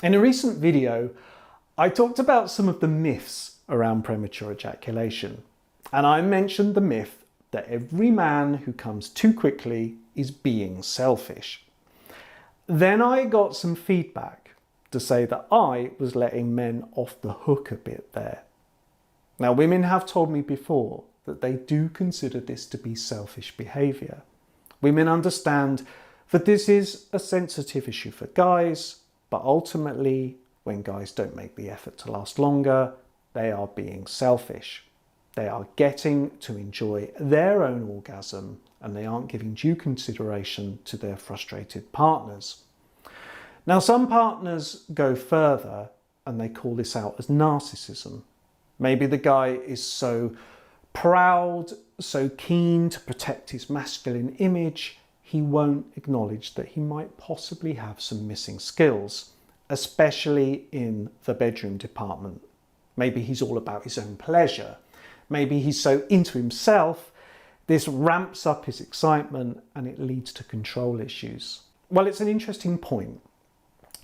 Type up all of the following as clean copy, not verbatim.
In a recent video, I talked about some of the myths around premature ejaculation, and I mentioned the myth that every man who comes too quickly is being selfish. Then I got some feedback to say that I was letting men off the hook a bit there. Now, women have told me before that they do consider this to be selfish behaviour. Women understand that this is a sensitive issue for guys, but ultimately, when guys don't make the effort to last longer, they are being selfish. They are getting to enjoy their own orgasm and they aren't giving due consideration to their frustrated partners. Now, some partners go further and they call this out as narcissism. Maybe the guy is so proud, so keen to protect his masculine image, he won't acknowledge that he might possibly have some missing skills, especially in the bedroom department. Maybe he's all about his own pleasure. Maybe he's so into himself, this ramps up his excitement and it leads to control issues. Well, it's an interesting point.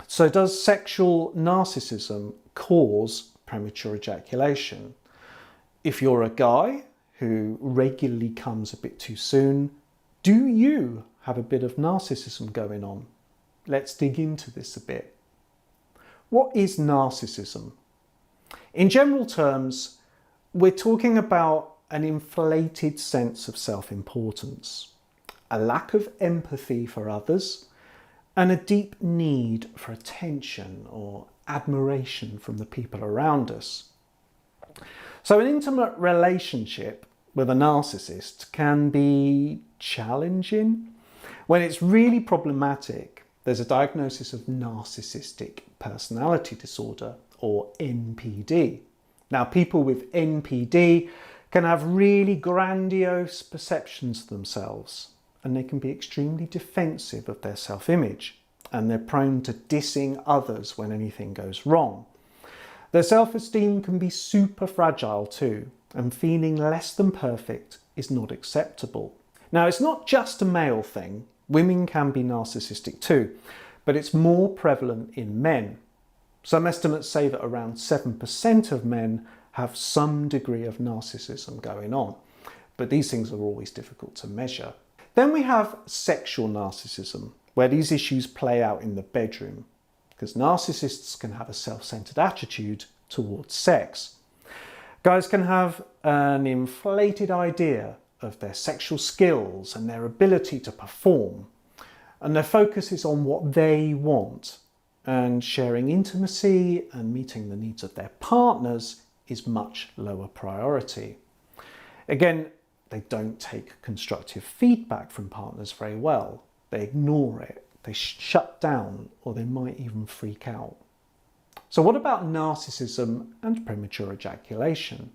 So does sexual narcissism cause premature ejaculation? If you're a guy who regularly comes a bit too soon, do you have a bit of narcissism going on? Let's dig into this a bit. What is narcissism? In general terms, we're talking about an inflated sense of self-importance, a lack of empathy for others, and a deep need for attention or admiration from the people around us. So an intimate relationship with a narcissist can be challenging. When it's really problematic, there's a diagnosis of narcissistic personality disorder, or NPD. Now, people with NPD can have really grandiose perceptions of themselves, and they can be extremely defensive of their self-image, and they're prone to dissing others when anything goes wrong. Their self-esteem can be super fragile too, and feeling less than perfect is not acceptable. Now, it's not just a male thing. Women can be narcissistic too, but it's more prevalent in men. Some estimates say that around 7% of men have some degree of narcissism going on, but these things are always difficult to measure. Then we have sexual narcissism, where these issues play out in the bedroom, because narcissists can have a self-centered attitude towards sex. Guys can have an inflated idea of their sexual skills and their ability to perform, and their focus is on what they want, and sharing intimacy and meeting the needs of their partners is much lower priority. Again, they don't take constructive feedback from partners very well. They ignore it, they shut down, or they might even freak out. So what about narcissism and premature ejaculation?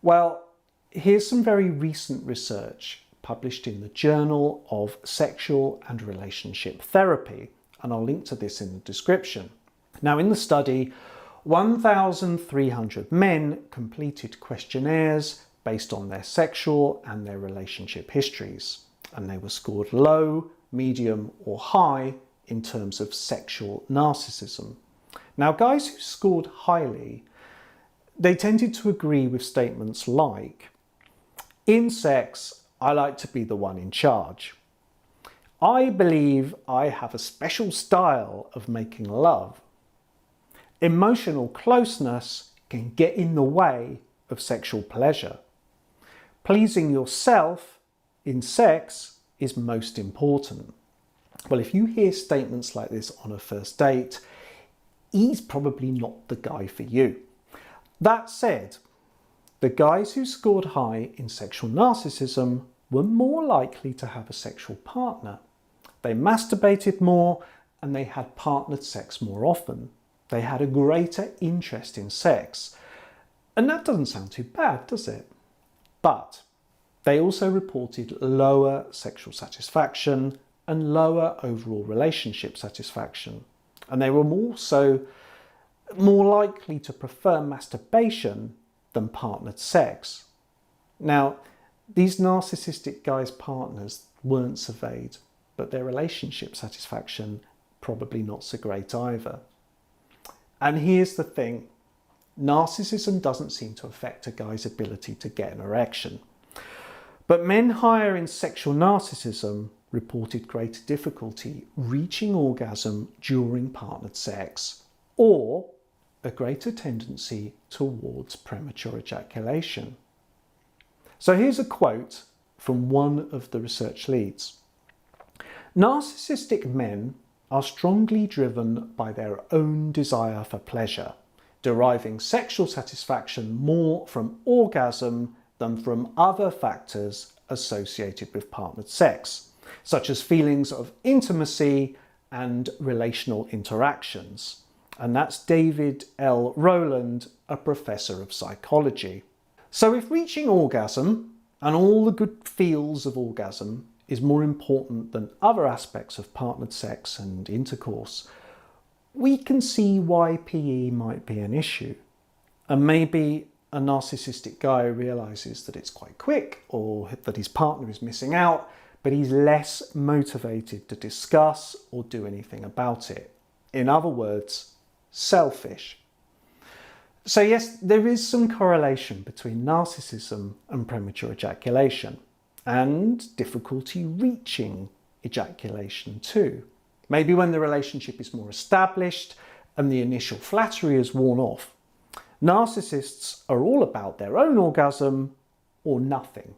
Well, here's some very recent research published in the Journal of Sexual and Relationship Therapy, and I'll link to this in the description. Now, in the study, 1,300 men completed questionnaires based on their sexual and their relationship histories, and they were scored low, medium, or high in terms of sexual narcissism. Now, guys who scored highly, they tended to agree with statements like, "In sex, I like to be the one in charge. I believe I have a special style of making love. Emotional closeness can get in the way of sexual pleasure. Pleasing yourself in sex is most important." Well, if you hear statements like this on a first date, he's probably not the guy for you. That said, the guys who scored high in sexual narcissism were more likely to have a sexual partner. They masturbated more and they had partnered sex more often. They had a greater interest in sex. And that doesn't sound too bad, does it? But they also reported lower sexual satisfaction and lower overall relationship satisfaction. And they were also more likely to prefer masturbation than partnered sex. Now, these narcissistic guys' partners weren't surveyed, but their relationship satisfaction probably not so great either. And here's the thing, narcissism doesn't seem to affect a guy's ability to get an erection. But men higher in sexual narcissism reported greater difficulty reaching orgasm during partnered sex, or a greater tendency towards premature ejaculation. So here's a quote from one of the research leads. Narcissistic men are strongly driven by their own desire for pleasure, deriving sexual satisfaction more from orgasm than from other factors associated with partnered sex, such as feelings of intimacy and relational interactions. And that's David L. Rowland, a professor of psychology. So if reaching orgasm and all the good feels of orgasm is more important than other aspects of partnered sex and intercourse, we can see why PE might be an issue. And maybe a narcissistic guy realises that it's quite quick, or that his partner is missing out, but he's less motivated to discuss or do anything about it. In other words, selfish. So yes, there is some correlation between narcissism and premature ejaculation, and difficulty reaching ejaculation too. Maybe when the relationship is more established and the initial flattery is worn off. Narcissists are all about their own orgasm or nothing.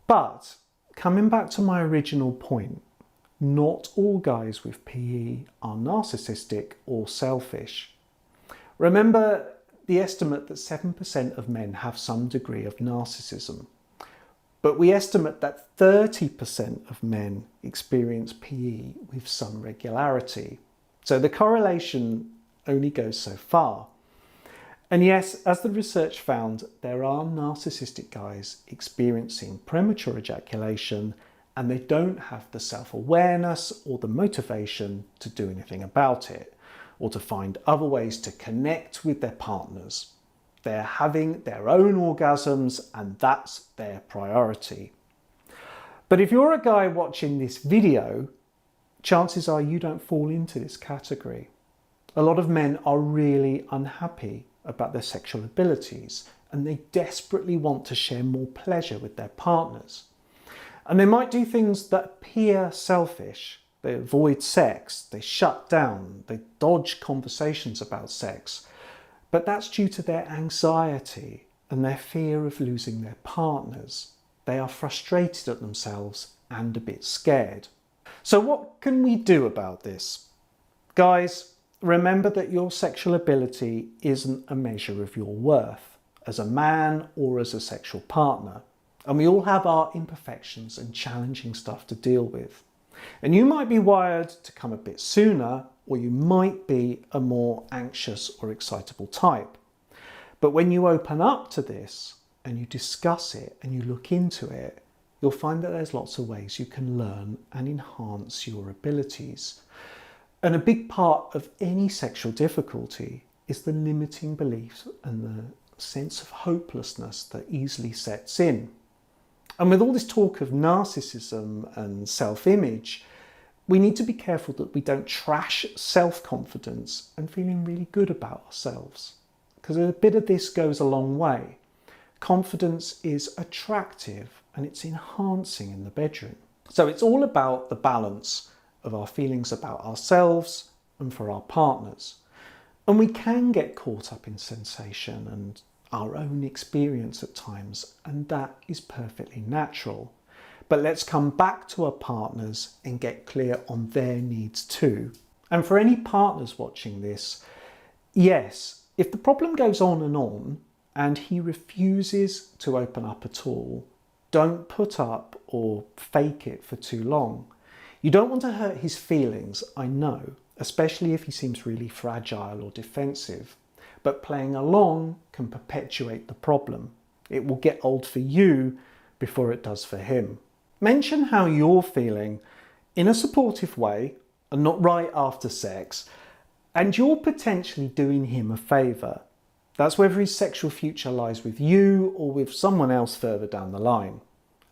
But coming back to my original point, not all guys with PE are narcissistic or selfish. Remember the estimate that 7% of men have some degree of narcissism. But we estimate that 30% of men experience PE with some regularity. So the correlation only goes so far. And yes, as the research found, there are narcissistic guys experiencing premature ejaculation, and they don't have the self-awareness or the motivation to do anything about it, or to find other ways to connect with their partners. They're having their own orgasms, and that's their priority. But if you're a guy watching this video, chances are you don't fall into this category. A lot of men are really unhappy about their sexual abilities, and they desperately want to share more pleasure with their partners. And they might do things that appear selfish. They avoid sex, they shut down, they dodge conversations about sex. But that's due to their anxiety and their fear of losing their partners. They are frustrated at themselves and a bit scared. So what can we do about this? Guys, remember that your sexual ability isn't a measure of your worth as a man or as a sexual partner. And we all have our imperfections and challenging stuff to deal with. And you might be wired to come a bit sooner, or you might be a more anxious or excitable type. But when you open up to this and you discuss it and you look into it, you'll find that there's lots of ways you can learn and enhance your abilities. And a big part of any sexual difficulty is the limiting beliefs and the sense of hopelessness that easily sets in. And with all this talk of narcissism and self-image, we need to be careful that we don't trash self-confidence and feeling really good about ourselves. Because a bit of this goes a long way. Confidence is attractive and it's enhancing in the bedroom. So it's all about the balance of our feelings about ourselves and for our partners. And we can get caught up in sensation and our own experience at times, and that is perfectly natural. But let's come back to our partners and get clear on their needs too. And for any partners watching this, yes, if the problem goes on and he refuses to open up at all, don't put up or fake it for too long. You don't want to hurt his feelings, I know, especially if he seems really fragile or defensive. But playing along can perpetuate the problem. It will get old for you before it does for him. Mention how you're feeling in a supportive way and not right after sex, and you're potentially doing him a favour. That's whether his sexual future lies with you or with someone else further down the line.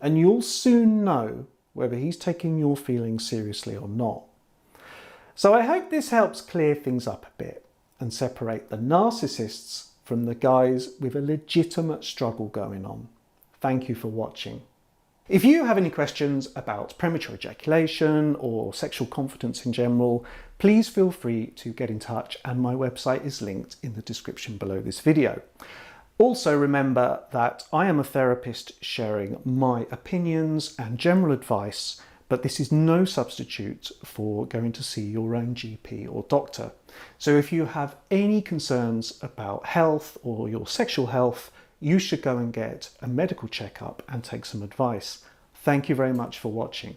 And you'll soon know whether he's taking your feelings seriously or not. So I hope this helps clear things up a bit. and separate the narcissists from the guys with a legitimate struggle going on. Thank you for watching. If you have any questions about premature ejaculation or sexual confidence in general, please feel free to get in touch, and my website is linked in the description below this video. Also remember that I am a therapist sharing my opinions and general advice, but this is no substitute for going to see your own GP or doctor. So if you have any concerns about health or your sexual health, you should go and get a medical checkup and take some advice. Thank you very much for watching.